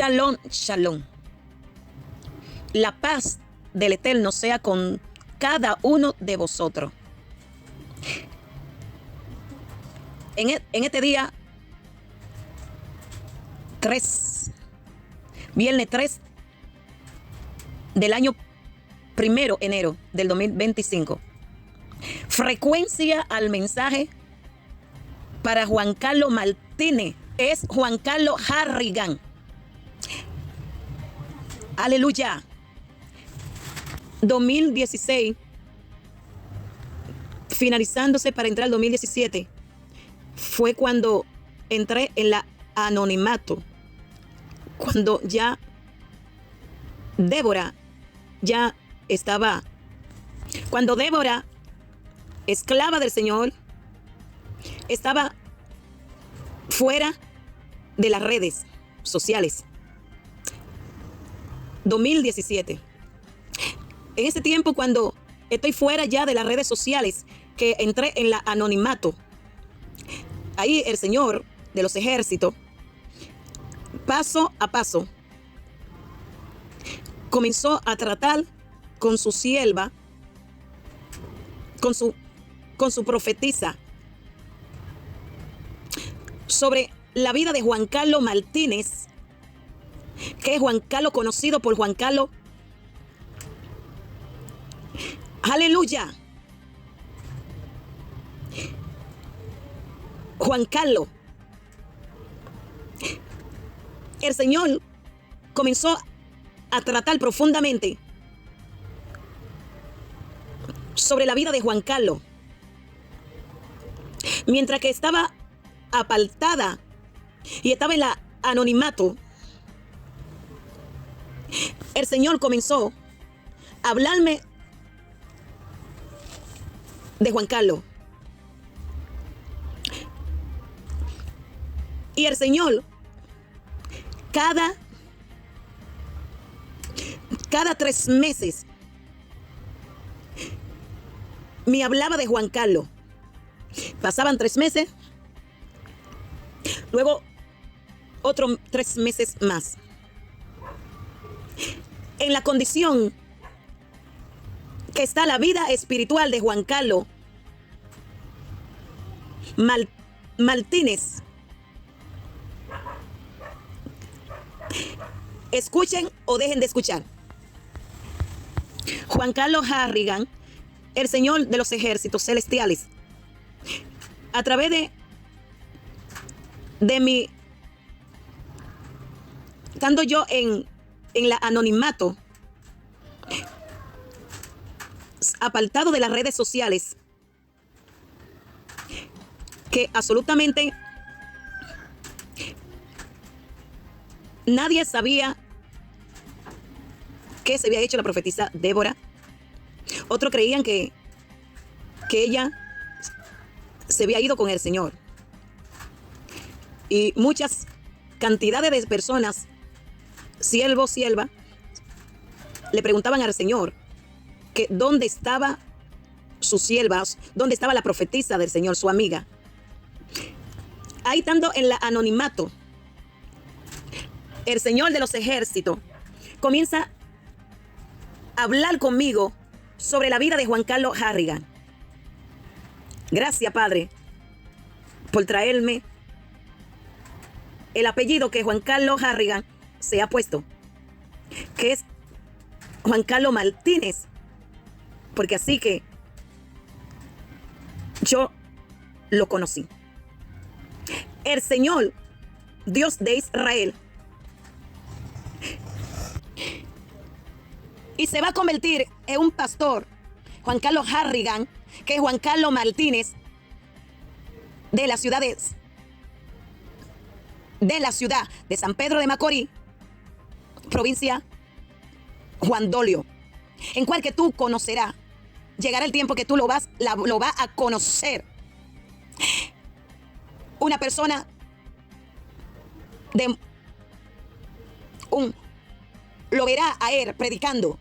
Shalom, shalom. La paz del Eterno sea con cada uno de vosotros. En este día 3, viernes 3 del año 1 enero del 2025. Frecuencia al mensaje para Juan Carlos Martínez. Es Juan Carlos Harrigan. Aleluya. 2016, finalizándose para entrar al 2017, fue cuando entré en la anonimato. Cuando ya Débora ya estaba. Cuando Débora, esclava del Señor, estaba fuera de las redes sociales. 2017. En ese tiempo, cuando estoy fuera ya de las redes sociales, que entré en la anonimato, ahí el Señor de los ejércitos, paso a paso, comenzó a tratar con su sierva, con su profetisa, sobre la vida de Juan Carlos Martínez, que es Juan Carlos, conocido por Juan Carlos. Aleluya. Juan Carlos. El Señor comenzó a tratar profundamente sobre la vida de Juan Carlos. Mientras que estaba apartada y estaba en la anonimato, el Señor comenzó a hablarme de Juan Carlos. Y el Señor, cada 3 meses, me hablaba de Juan Carlos. Pasaban 3 meses, luego otros 3 meses más. En la condición que está la vida espiritual de Juan Carlos Martínez. Escuchen o dejen de escuchar. Juan Carlos Harrigan, el Señor de los ejércitos celestiales, a través de mi, estando yo en la anonimato, apartado de las redes sociales, que absolutamente nadie sabía qué se había hecho la profetisa Débora. Otros creían que ella se había ido con el Señor. Y muchas cantidades de personas, siervos, sierva, le preguntaban al Señor que dónde estaba sus siervas, dónde estaba la profetisa del Señor, su amiga. Ahí estando en la anonimato, el Señor de los ejércitos comienza a hablar conmigo sobre la vida de Juan Carlos Harrigan. Gracias, Padre, por traerme el apellido que Juan Carlos Harrigan se ha puesto, que es Juan Carlos Martínez, porque así que yo lo conocí. El Señor, Dios de Israel, y se va a convertir en un pastor, Juan Carlos Harrigan, que es Juan Carlos Martínez, de la ciudad de San Pedro de Macorís, provincia Juan Dolio, en cual que tú conocerás. Llegará el tiempo que tú lo vas a conocer. Una persona lo verá a él predicando.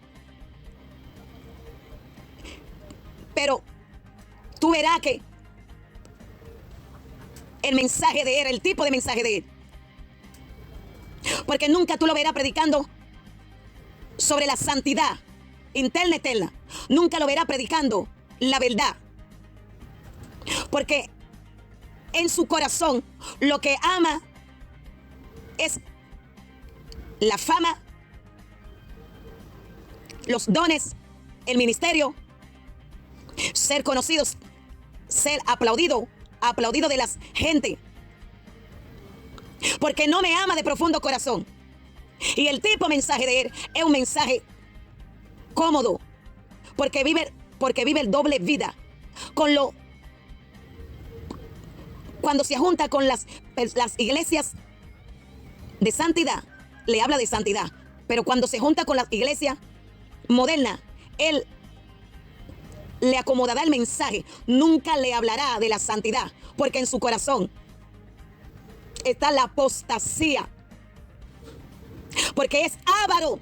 Pero tú verás que el mensaje de él, el tipo de mensaje de él, Porque nunca tú lo verás predicando sobre la santidad interna eterna. Nunca lo verás predicando la verdad. Porque en su corazón lo que ama es la fama, los dones, el ministerio, ser conocidos, ser aplaudido de la gente. Porque no me ama de profundo corazón. Y el tipo mensaje de él es un mensaje cómodo. Porque vive el doble vida. Cuando se junta con las iglesias de santidad, le habla de santidad. Pero cuando se junta con las iglesias modernas, él le acomodará el mensaje. Nunca le hablará de la santidad. Porque en su corazón está la apostasía. Porque es avaro.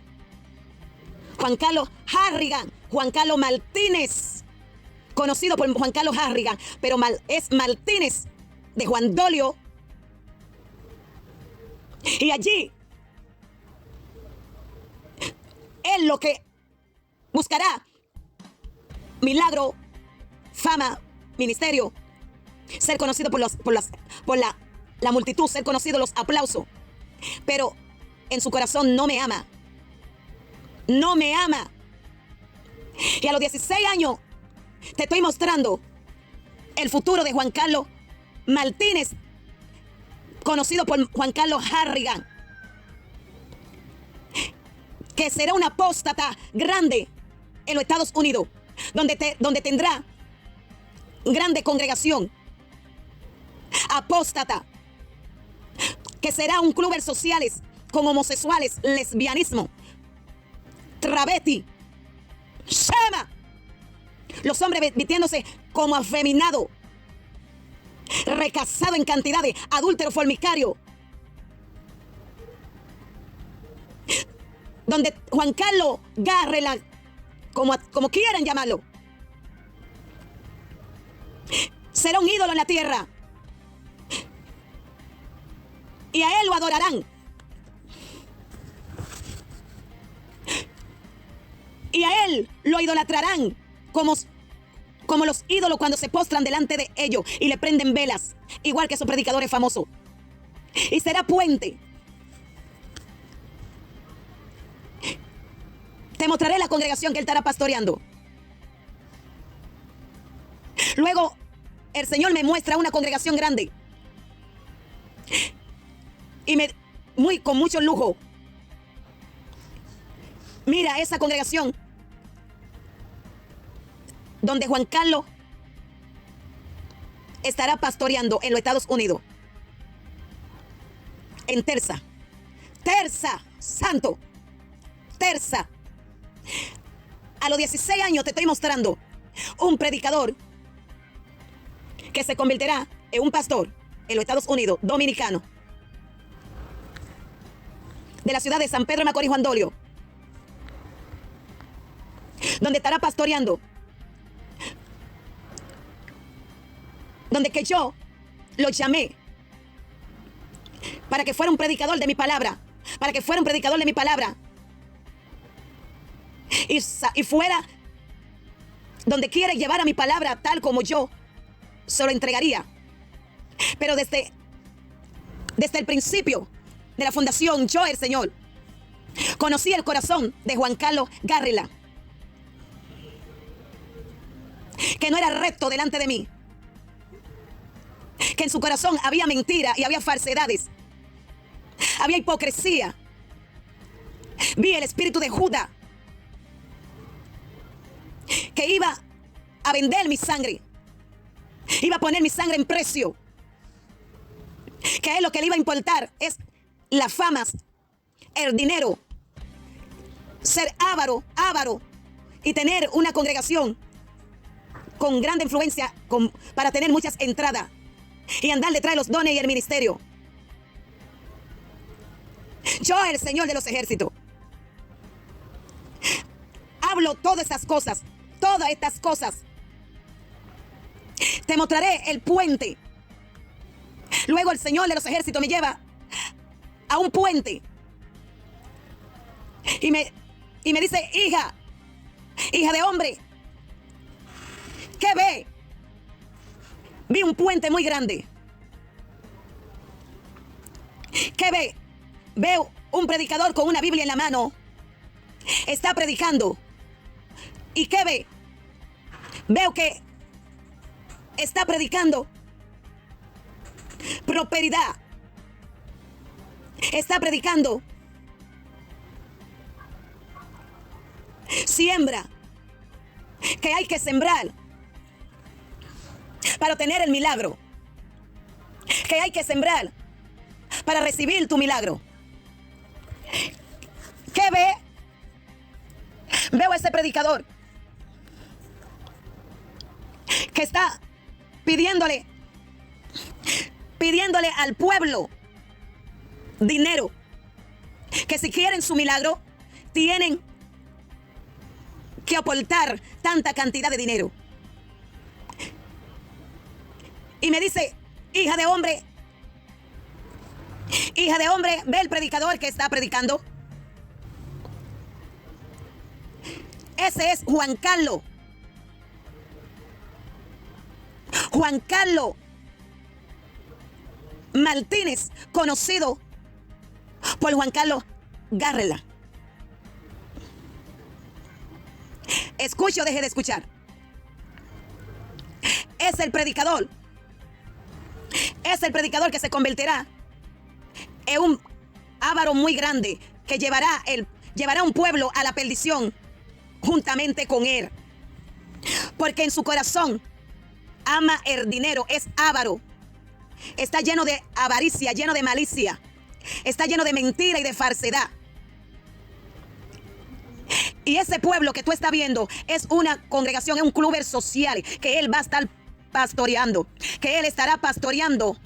Juan Carlos Harrigan, Juan Carlos Martínez, conocido por Juan Carlos Harrigan, pero es Martínez de Juan Dolio. Y allí él lo que buscará: milagro, fama, ministerio, ser conocido por la multitud, ser conocido, los aplausos. Pero en su corazón no me ama. No me ama. Y a los 16 años te estoy mostrando el futuro de Juan Carlos Martínez, conocido por Juan Carlos Harrigan, que será un apóstata grande en los Estados Unidos, donde tendrá grande congregación. Apóstata, que será un club sociales con homosexuales, lesbianismo, travesti, shema, los hombres vistiéndose como afeminado, recasado en cantidades, adúltero, fornicario, donde Juan Carlos Garrela, como quieran llamarlo, será un ídolo en la tierra. Y a él lo adorarán. Y a él lo idolatrarán como los ídolos cuando se postran delante de ellos y le prenden velas, igual que esos predicadores famosos. Y será puente. Te mostraré la congregación que él estará pastoreando. Luego el Señor me muestra una congregación grande y con mucho lujo. Mira esa congregación donde Juan Carlos estará pastoreando en los Estados Unidos. En Terza, santo, Terza. A los 16 años te estoy mostrando un predicador que se convertirá en un pastor en los Estados Unidos, dominicano, de la ciudad de San Pedro de Macorís, Juan Dolio, donde estará pastoreando, donde que yo lo llamé para que fuera un predicador de mi palabra, y fuera donde quiere llevar a mi palabra tal como yo se lo entregaría. Pero desde el principio de la fundación, yo, el Señor, conocí el corazón de Juan Carlos Garrela, que no era recto delante de mí, que en su corazón había mentira y había falsedades, había hipocresía. Vi el espíritu de Judá, que iba a vender mi sangre, iba a poner mi sangre en precio, que a él lo que le iba a importar es las famas, el dinero, ser avaro y tener una congregación con grande influencia para tener muchas entradas y andar detrás de los dones y el ministerio. Yo, el Señor de los ejércitos, hablo todas estas cosas. Te mostraré el puente. Luego el Señor de los ejércitos me lleva a un puente Y me dice, hija de hombre, ¿qué ve? Vi un puente muy grande. ¿Qué ve? Veo un predicador con una Biblia en la mano. Está predicando. ¿Y qué ve? Veo que está predicando prosperidad. Está predicando siembra, que hay que sembrar para tener el milagro, que hay que sembrar para recibir tu milagro. ¿Qué ve? Veo a ese predicador que está pidiéndole al pueblo dinero, que si quieren su milagro tienen que aportar tanta cantidad de dinero. Y me dice, hija de hombre, ve el predicador que está predicando. Ese es Juan Carlos. Juan Carlos Martínez, conocido por Juan Carlos Garrela. Escuche o deje de escuchar. Es el predicador. Es el predicador que se convertirá en un avaro muy grande que llevará un pueblo a la perdición juntamente con él. Porque en su corazón ama el dinero, es avaro. Está lleno de avaricia, lleno de malicia. Está lleno de mentira y de falsedad. Y ese pueblo que tú estás viendo es una congregación, es un club social que él va a estar pastoreando. Que él estará pastoreando.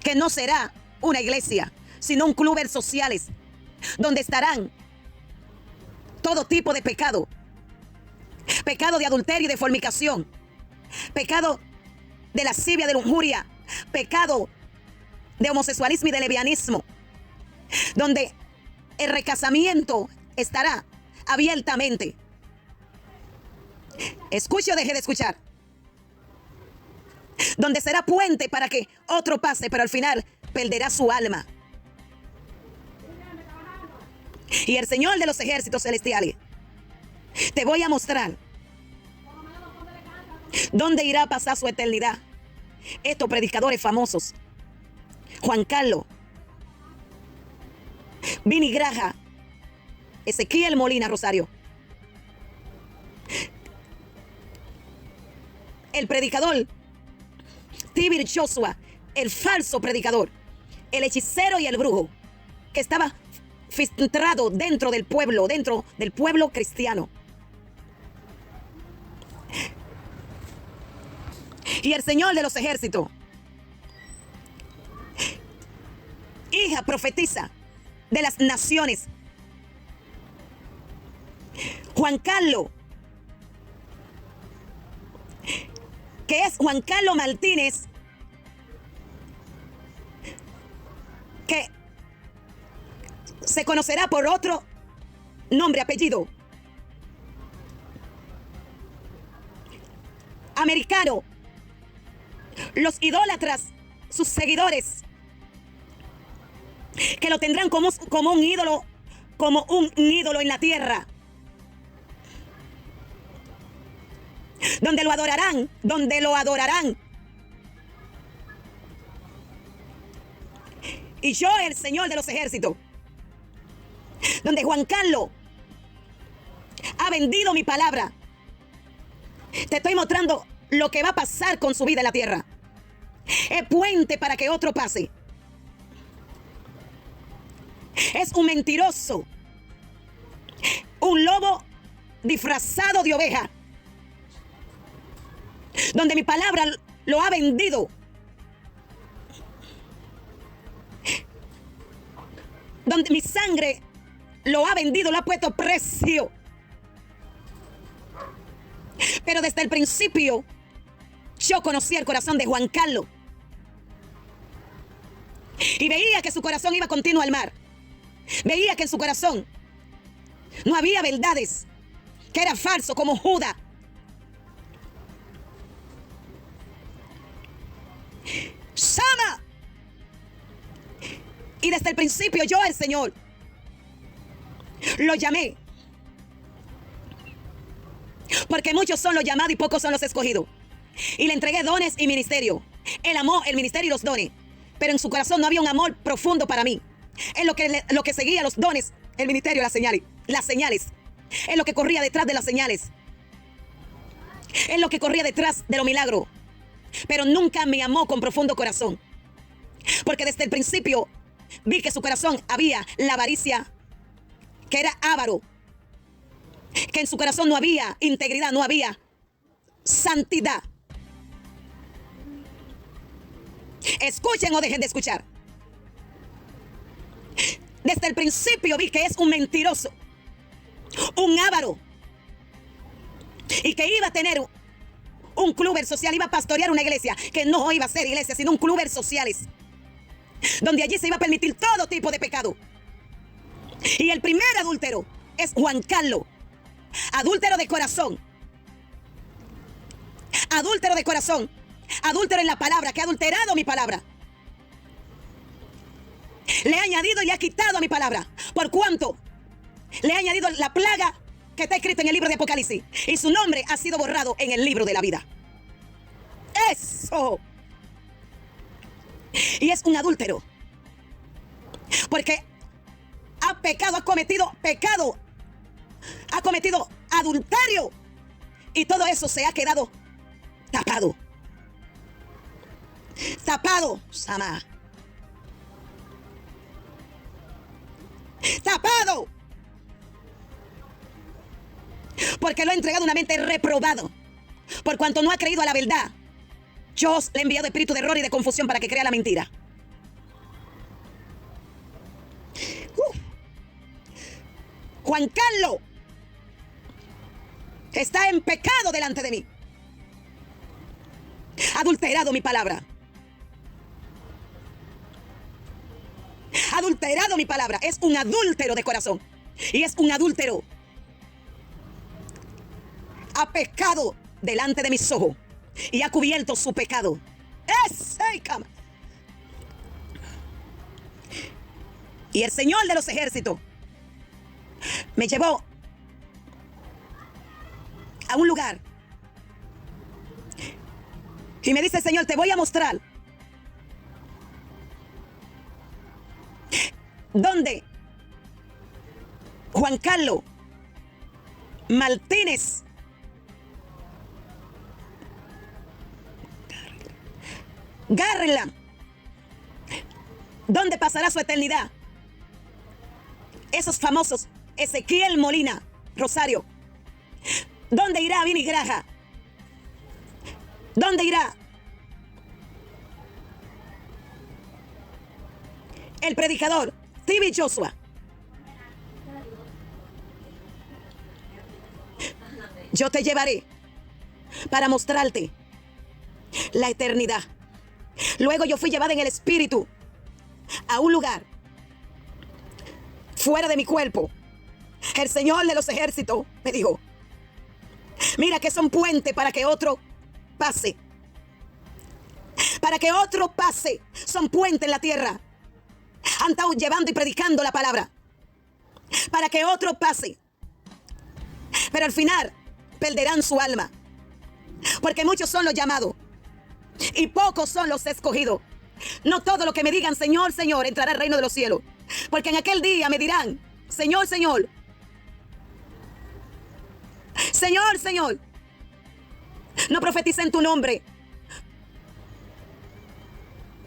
Que no será una iglesia, sino un club sociales. Donde estarán todo tipo de pecado. Pecado de adulterio y de fornicación. Pecado de lascivia, de lujuria. Pecado de homosexualismo y de lesbianismo. Donde el recasamiento estará abiertamente. Escuche o deje de escuchar. Donde será puente para que otro pase, pero al final perderá su alma. Y el Señor de los ejércitos celestiales, te voy a mostrar dónde irá a pasar su eternidad. Estos predicadores famosos: Juan Carlos, Vini Graja, Ezequiel Molina Rosario. El predicador Tibir Joshua, el falso predicador, el hechicero y el brujo, que estaba filtrado dentro del pueblo cristiano. Y el Señor de los ejércitos, hija profetiza de las naciones, Juan Carlos, que es Juan Carlos Martínez, que se conocerá por otro nombre, apellido americano. Los idólatras, sus seguidores, que lo tendrán como un ídolo en la tierra, donde lo adorarán. Y yo, el Señor de los ejércitos, donde Juan Carlos ha vendido mi palabra, te estoy mostrando lo que va a pasar con su vida en la tierra. Es puente para que otro pase. Es un mentiroso, un lobo disfrazado de oveja, donde mi palabra lo ha vendido, donde mi sangre lo ha vendido, lo ha puesto precio. Pero desde el principio yo conocí el corazón de Juan Carlos y veía que su corazón iba continuo al mar. Veía que en su corazón No había verdades, que era falso como Judas. Sama. Y desde el principio yo, el Señor, lo llamé. Porque muchos son los llamados y pocos son los escogidos. Y le entregué dones y ministerio. Él amó el ministerio y los dones. Pero en su corazón no había un amor profundo para mí. En lo que seguía los dones, el ministerio, las señales. Las señales. En lo que corría detrás de las señales. En lo que corría detrás de los milagros. Pero nunca me amó con profundo corazón. Porque desde el principio vi que su corazón había la avaricia, que era avaro. Que en su corazón no había integridad, no había santidad. Escuchen o dejen de escuchar. Desde el principio vi que es un mentiroso, un avaro, y que iba a tener un club social, iba a pastorear una iglesia, que no iba a ser iglesia, sino un club sociales, donde allí se iba a permitir todo tipo de pecado. Y el primer adúltero es Juan Carlos, adúltero de corazón. Adúltero de corazón. Adúltero en la palabra, que ha adulterado mi palabra. Le ha añadido y ha quitado a mi palabra. ¿Por cuánto? Le ha añadido la plaga que está escrita en el libro de Apocalipsis. Y su nombre ha sido borrado en el libro de la vida. ¡Eso! Y es un adúltero. Porque ha pecado, ha cometido pecado. Ha cometido adulterio. Y todo eso se ha quedado tapado. Tapado, Sama. Tapado. Porque lo ha entregado una mente reprobado. Por cuanto no ha creído a la verdad. Yo le he enviado espíritu de error y de confusión para que crea la mentira. Juan Carlos está en pecado delante de mí. Ha adulterado mi palabra. Ha adulterado mi palabra. Es un adúltero de corazón. Y es un adúltero. Ha pecado delante de mis ojos. Y ha cubierto su pecado. Y el Señor de los ejércitos me llevó a un lugar. Y me dice: Señor, te voy a mostrar dónde Juan Carlos Martínez Garland, ¿dónde pasará su eternidad? Esos famosos Ezequiel Molina Rosario. ¿Dónde irá Vini Graja? ¿Dónde irá el predicador T.B. Joshua? Yo te llevaré para mostrarte la eternidad. Luego yo fui llevada en el espíritu a un lugar fuera de mi cuerpo. El Señor de los ejércitos me dijo: mira que son puentes para que otro pase. Para que otro pase. Son puentes en la tierra. Han estado llevando y predicando la palabra para que otro pase. Pero al final perderán su alma. Porque muchos son los llamados y pocos son los escogidos. No todo lo que me digan Señor, Señor entrará al reino de los cielos. Porque en aquel día me dirán: Señor, Señor, Señor, Señor, no profeticé en tu nombre.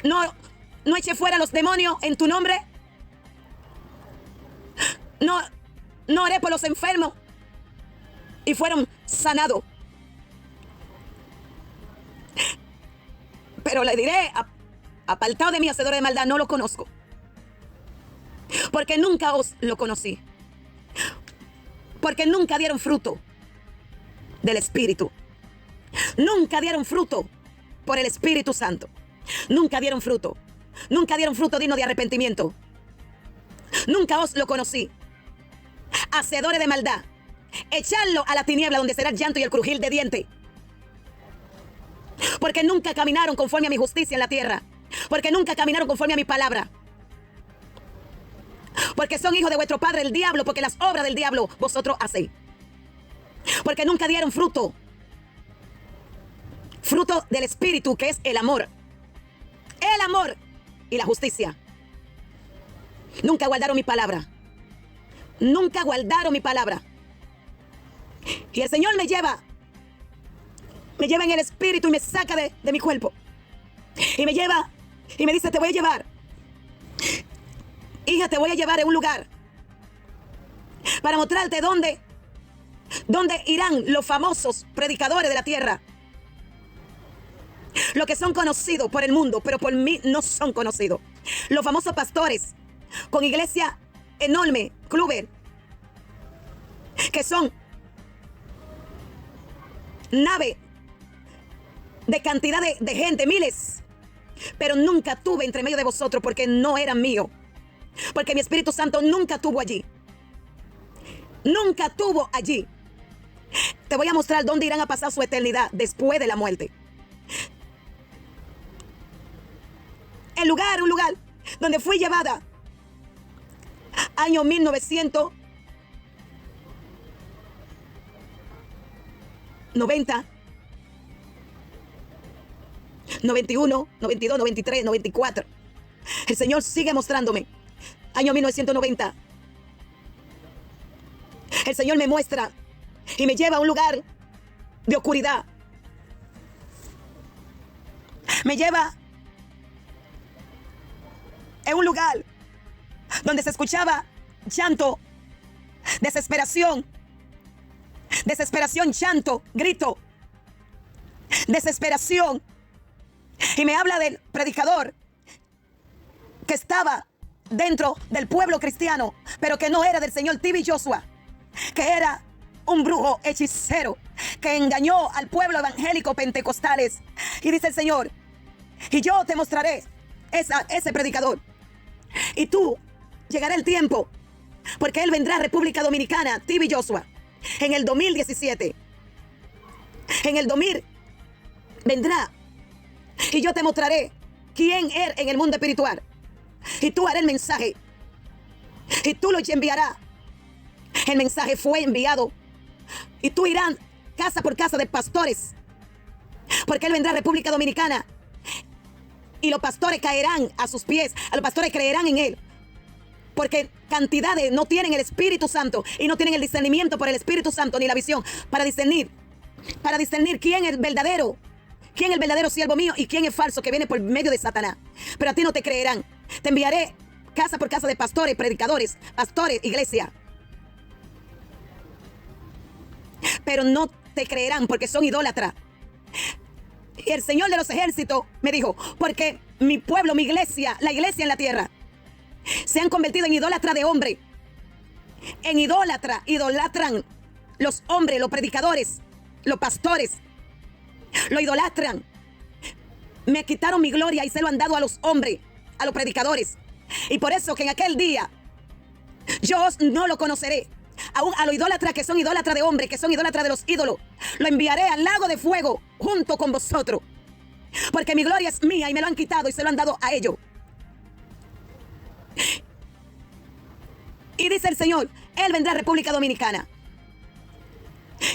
No eché fuera los demonios en tu nombre. No oré por los enfermos y fueron sanados. Pero le diré: apartado de mí, hacedores de maldad, no lo conozco. Porque nunca os lo conocí. Porque nunca dieron fruto del Espíritu. Nunca dieron fruto por el Espíritu Santo. Nunca dieron fruto. Nunca dieron fruto digno de arrepentimiento. Nunca os lo conocí. hacedores de maldad, echarlo a la tiniebla donde será el llanto y el crujir de dientes. Porque nunca caminaron conforme a mi justicia en la tierra. Porque nunca caminaron conforme a mi palabra. Porque son hijos de vuestro padre el diablo, porque las obras del diablo vosotros hacéis. Porque nunca dieron fruto. Fruto del Espíritu, que es el amor. El amor y la justicia. Nunca guardaron mi palabra. Nunca guardaron mi palabra. Y el Señor me lleva en el Espíritu y me saca de mi cuerpo. Y me lleva y me dice, te voy a llevar. Hija, te voy a llevar a un lugar para mostrarte dónde irán los famosos predicadores de la tierra. Los que son conocidos por el mundo, pero por mí no son conocidos. Los famosos pastores con iglesia enorme, clubes, que son nave de cantidad de gente, miles. Pero nunca tuve entre medio de vosotros porque no era mío. Porque mi Espíritu Santo nunca tuvo allí. Nunca tuvo allí. Te voy a mostrar dónde irán a pasar su eternidad después de la muerte. Un lugar donde fui llevada. Año 1990, 91, 92, 93, 94. El Señor sigue mostrándome. Año 1990. El Señor me muestra y me lleva a un lugar de oscuridad. Me lleva en un lugar donde se escuchaba llanto, desesperación, llanto, grito, desesperación. Y me habla del predicador que estaba dentro del pueblo cristiano, pero que no era del señor T.B. Joshua, que era un brujo hechicero que engañó al pueblo evangélico pentecostales. Y dice el Señor, y yo te mostraré ese predicador. Y tú, llegará el tiempo, porque él vendrá a República Dominicana, T.B. Joshua, en el 2017. En el 2000 vendrá. Y yo te mostraré quién es en el mundo espiritual. Y tú harás el mensaje. Y tú lo enviarás. El mensaje fue enviado. Y tú irás casa por casa de pastores. Porque él vendrá a República Dominicana. Y los pastores caerán a sus pies. A los pastores creerán en él. Porque cantidades no tienen el Espíritu Santo. Y no tienen el discernimiento por el Espíritu Santo. Ni la visión para discernir. Para discernir quién es verdadero. Quién es el verdadero siervo mío y quién es falso que viene por medio de Satanás. Pero a ti no te creerán. Te enviaré casa por casa de pastores, predicadores, pastores, iglesia. Pero no te creerán porque son idólatras. Y el Señor de los ejércitos me dijo, porque mi pueblo, mi iglesia, la iglesia en la tierra, se han convertido en idólatra de hombre. En idólatra, idolatran los hombres, los predicadores, los pastores. Lo idolatran. Me quitaron mi gloria y se lo han dado a los hombres, a los predicadores. Y por eso que en aquel día yo no lo conoceré. Aún a los idólatras que son idólatras de hombres, que son idólatras de los ídolos, lo enviaré al lago de fuego junto con vosotros. Porque mi gloria es mía y me lo han quitado y se lo han dado a ellos. Y dice el Señor, Él vendrá a República Dominicana.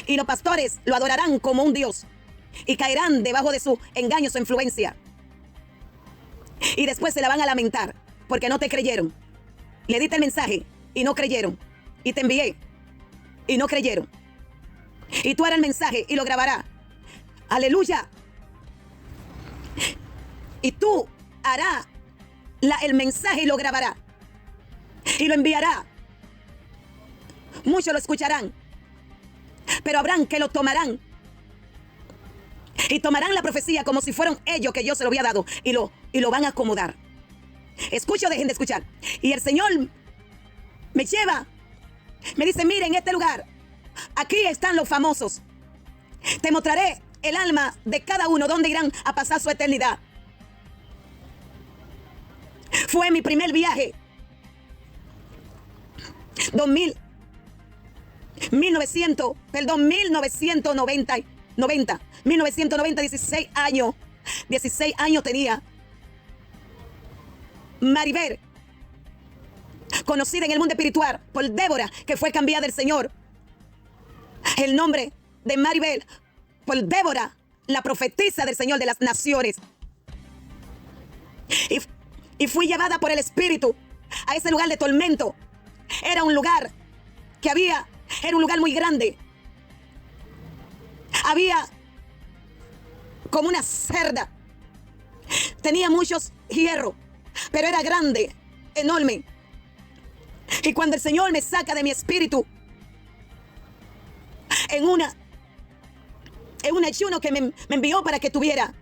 Y los pastores lo adorarán como un Dios. Y caerán debajo de su engaño, su influencia. Y después se la van a lamentar porque no te creyeron. Le diste el mensaje y no creyeron. Y te envié y no creyeron. Y tú harás el mensaje y lo grabarás. Aleluya. Y tú harás el mensaje y lo grabarás. Y lo enviarás. Muchos lo escucharán. Pero habrán que lo tomarán. Y tomarán la profecía como si fueran ellos que yo se lo había dado. Y lo van a acomodar. Escucho, dejen de escuchar. Y el Señor me lleva. Me dice, miren en este lugar. Aquí están los famosos. Te mostraré el alma de cada uno. Donde irán a pasar su eternidad. Fue mi primer viaje. 1990, 16 años tenía Maribel, conocida en el mundo espiritual por Débora, que fue cambiada del Señor. El nombre de Maribel por Débora, la profetisa del Señor de las naciones. Y fui llevada por el Espíritu a ese lugar de tormento. Era un lugar era un lugar muy grande. Había como una cerda. Tenía muchos hierros, pero era grande, enorme. Y cuando el Señor me saca de mi espíritu en un ayuno que me envió para que tuviera,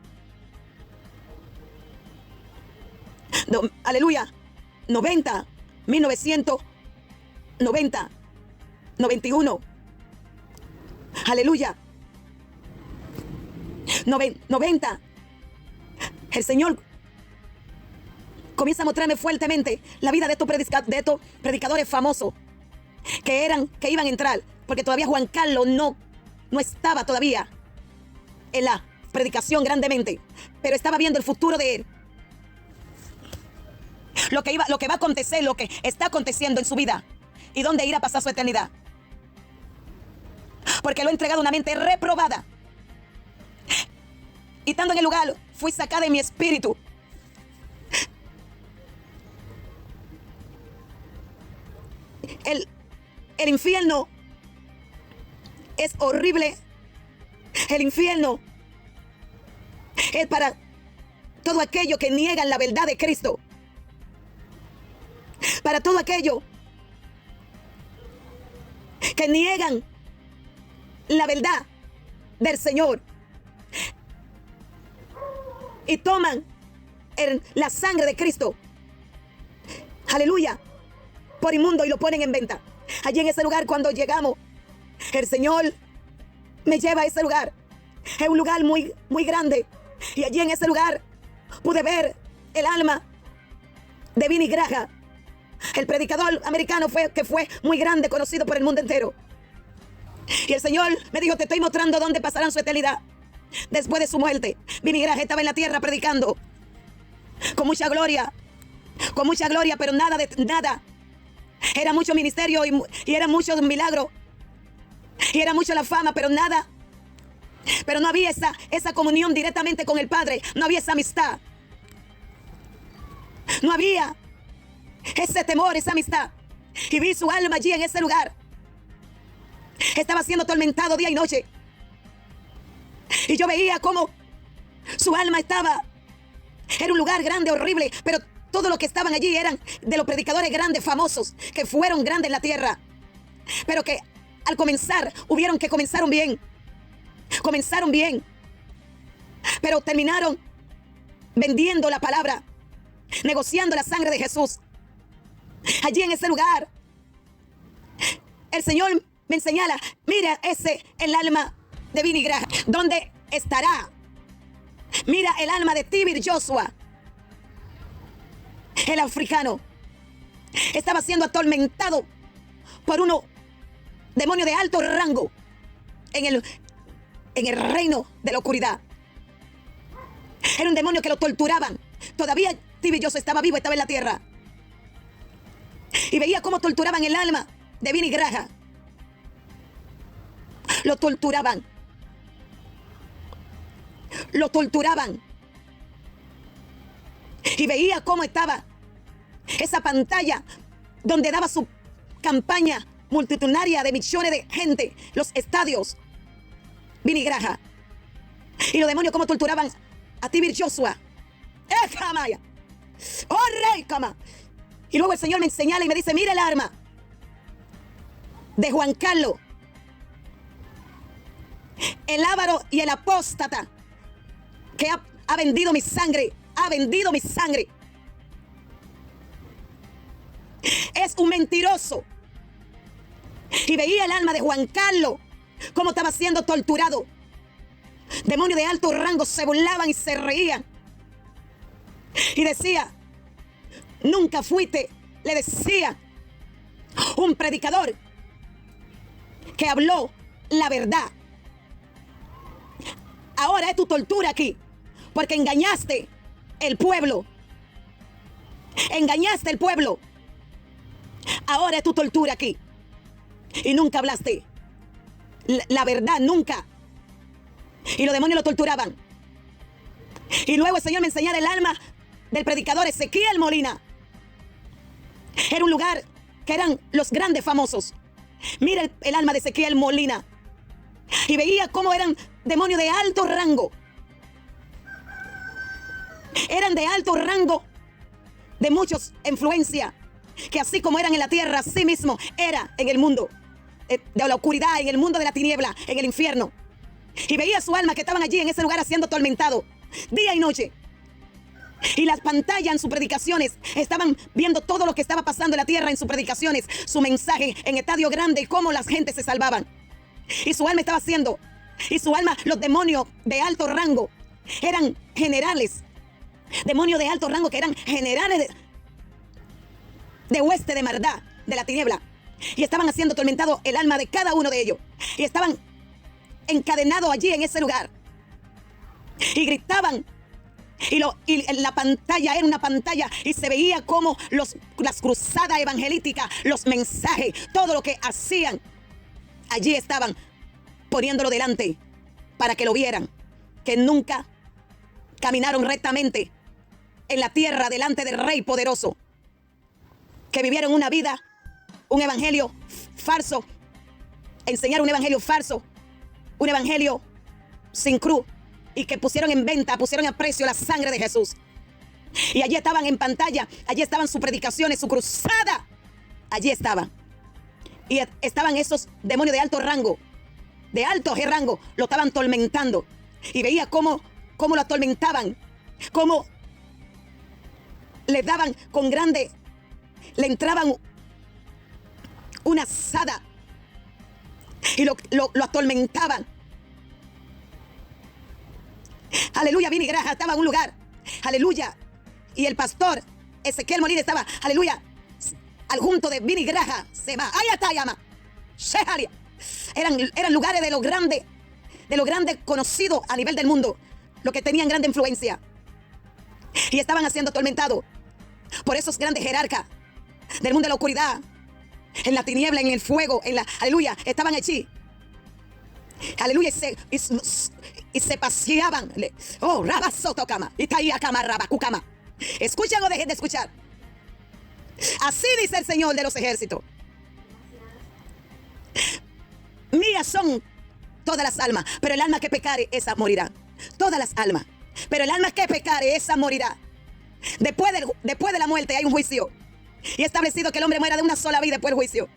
aleluya, 1990, 91, aleluya, 90, el Señor comienza a mostrarme fuertemente la vida de estos predicadores famosos que iban a entrar, porque todavía Juan Carlos no estaba todavía en la predicación grandemente, pero estaba viendo el futuro de él. Lo que va a acontecer, lo que está aconteciendo en su vida y dónde irá a pasar su eternidad. Porque lo he entregado a una mente reprobada. Y estando en el lugar, fui sacada de mi espíritu. El infierno es horrible. El infierno es para todo aquello que niegan la verdad de Cristo. Para todo aquello que niegan la verdad del Señor y toman la sangre de Cristo, aleluya, por inmundo, y lo ponen en venta. Allí en ese lugar, cuando llegamos, el Señor me lleva a ese lugar. Es un lugar muy, muy grande, y allí en ese lugar pude ver el alma de Billy Graham, el predicador americano que fue muy grande, conocido por el mundo entero. Y el Señor me dijo: te estoy mostrando dónde pasarán su eternidad después de su muerte. Billy Graham estaba en la tierra predicando con mucha gloria, pero nada. Era mucho ministerio y era mucho milagro y era mucho la fama, pero nada. Pero no había esa comunión directamente con el Padre. No había esa amistad. No había ese temor, esa amistad. Y vi su alma allí en ese lugar. Estaba siendo atormentado día y noche. Y yo veía cómo su alma estaba. Era un lugar grande, horrible, pero todos los que estaban allí eran de los predicadores grandes, famosos, que fueron grandes en la tierra. Pero que al comenzar, hubieron que comenzaron bien. Comenzaron bien, pero terminaron vendiendo la palabra, negociando la sangre de Jesús. Allí en ese lugar, el Señor me señala: mira el alma de Billy Graham, ¿dónde estará? Mira el alma de T.B. Joshua, el africano. Estaba siendo atormentado por unos demonios de alto rango en el reino de la oscuridad. Era un demonio que lo torturaban. Todavía T.B. Joshua estaba vivo, estaba en la tierra. Y veía cómo torturaban el alma de Billy Graham. Lo torturaban. Lo torturaban. Y veía cómo estaba esa pantalla donde daba su campaña multitudinaria de millones de gente, los estadios. Billy Graham. Y los demonios cómo torturaban a T.B. Joshua. ¡Oh, rey, cama! Y luego el Señor me señala y me dice: mira el arma de Juan Carlos, el avaro y el apóstata, que ha vendido mi sangre. Ha vendido mi sangre. Es un mentiroso. Y veía el alma de Juan Carlos cómo estaba siendo torturado. Demonios de alto rango se burlaban y se reían. Y decía: nunca fuiste, le decía, un predicador que habló la verdad. Ahora es tu tortura aquí, porque engañaste el pueblo. Engañaste el pueblo. Ahora es tu tortura aquí. Y nunca hablaste la verdad, nunca. Y los demonios lo torturaban. Y luego el Señor me enseñara el alma del predicador Ezequiel Molina. Era un lugar que eran los grandes famosos. Mira el alma de Ezequiel Molina. Y veía cómo eran demonios de alto rango. Eran de alto rango, de muchos influencia, que así como eran en la tierra, así mismo era en el mundo de la oscuridad, en el mundo de la tiniebla, en el infierno. Y veía su alma que estaban allí en ese lugar siendo atormentado día y noche. Y las pantallas en sus predicaciones estaban viendo todo lo que estaba pasando en la tierra en sus predicaciones, su mensaje en estadio grande y cómo las gentes se salvaban. Y su alma estaba haciendo, y su alma, los demonios de alto rango eran generales, demonios de alto rango que eran generales de hueste de maldad, de la tiniebla. Y estaban haciendo atormentado el alma de cada uno de ellos. Y estaban encadenados allí en ese lugar. Y gritaban. Y la pantalla era una pantalla y se veía como las cruzadas evangelísticas, los mensajes, todo lo que hacían. Allí estaban poniéndolo delante para que lo vieran. Que nunca caminaron rectamente en la tierra delante del Rey poderoso. Que vivieron una vida, un evangelio falso. Enseñaron un evangelio falso. Un evangelio sin cruz. Y que pusieron en venta, pusieron a precio la sangre de Jesús. Y allí estaban en pantalla, allí estaban sus predicaciones, su cruzada. Allí estaban. Y estaban esos demonios de alto rango, lo estaban atormentando. Y veía cómo lo atormentaban, cómo le daban con grande, le entraban una asada y lo atormentaban. Aleluya, Vini Graja estaba en un lugar, aleluya, y el pastor Ezequiel Molina estaba, aleluya, al junto de Vini Graja, se va, ahí está, llama, eran lugares de lo grande conocido a nivel del mundo, lo que tenían grande influencia, y estaban siendo atormentados por esos grandes jerarcas del mundo de la oscuridad, en la tiniebla, en el fuego, aleluya, estaban allí, aleluya, y se paseaban. Oh, rabasoto cama. Y taía cama, rabacucama. ¿Escuchan o dejen de escuchar? Así dice el Señor de los ejércitos. Mías son todas las almas, pero el alma que pecare, esa morirá. Todas las almas. Pero el alma que pecare, esa morirá. Después de la muerte hay un juicio. Y establecido que el hombre muera de una sola vida después del juicio.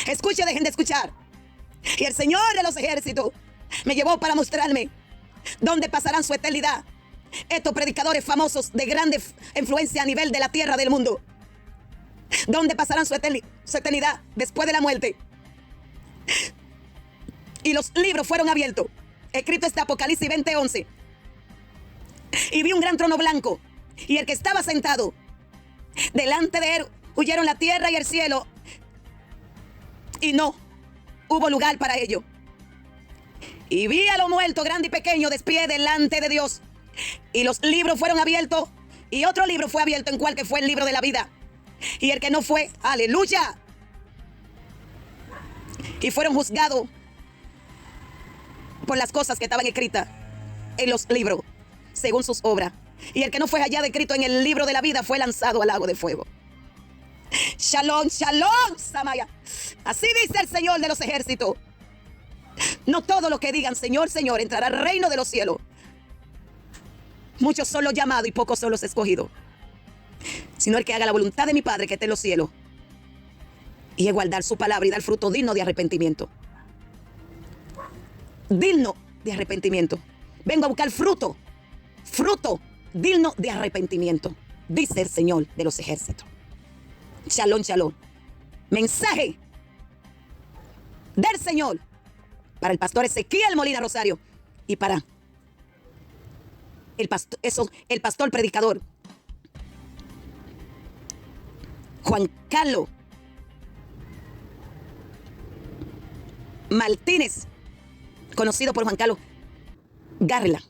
Escuchen o dejen de escuchar. Y el Señor de los ejércitos me llevó para mostrarme dónde pasarán su eternidad estos predicadores famosos de grande influencia a nivel de la tierra del mundo. Dónde pasarán su eternidad después de la muerte. Y los libros fueron abiertos. Escrito este Apocalipsis 20:11. Y vi un gran trono blanco. Y el que estaba sentado delante de él, huyeron la tierra y el cielo. Y no hubo lugar para ello. Y vi a los muertos, grande y pequeño, de pie delante de Dios. Y los libros fueron abiertos. Y otro libro fue abierto, en cual que fue el libro de la vida. Y el que no fue, aleluya. Y fueron juzgados por las cosas que estaban escritas en los libros, según sus obras. Y el que no fue hallado escrito en el libro de la vida fue lanzado al lago de fuego. Shalom, shalom, Samaya. Así dice el Señor de los ejércitos. No todo lo que digan Señor, Señor entrará al reino de los cielos. Muchos son los llamados y pocos son los escogidos. Sino el que haga la voluntad de mi Padre que está en los cielos. Y es guardar su palabra y dar fruto digno de arrepentimiento. Digno de arrepentimiento. Vengo a buscar fruto. Fruto digno de arrepentimiento. Dice el Señor de los ejércitos. Shalom, shalom. Mensaje del Señor para el pastor Ezequiel Molina Rosario y para el pastor predicador Juan Carlos Martínez, conocido por Juan Carlos Garla.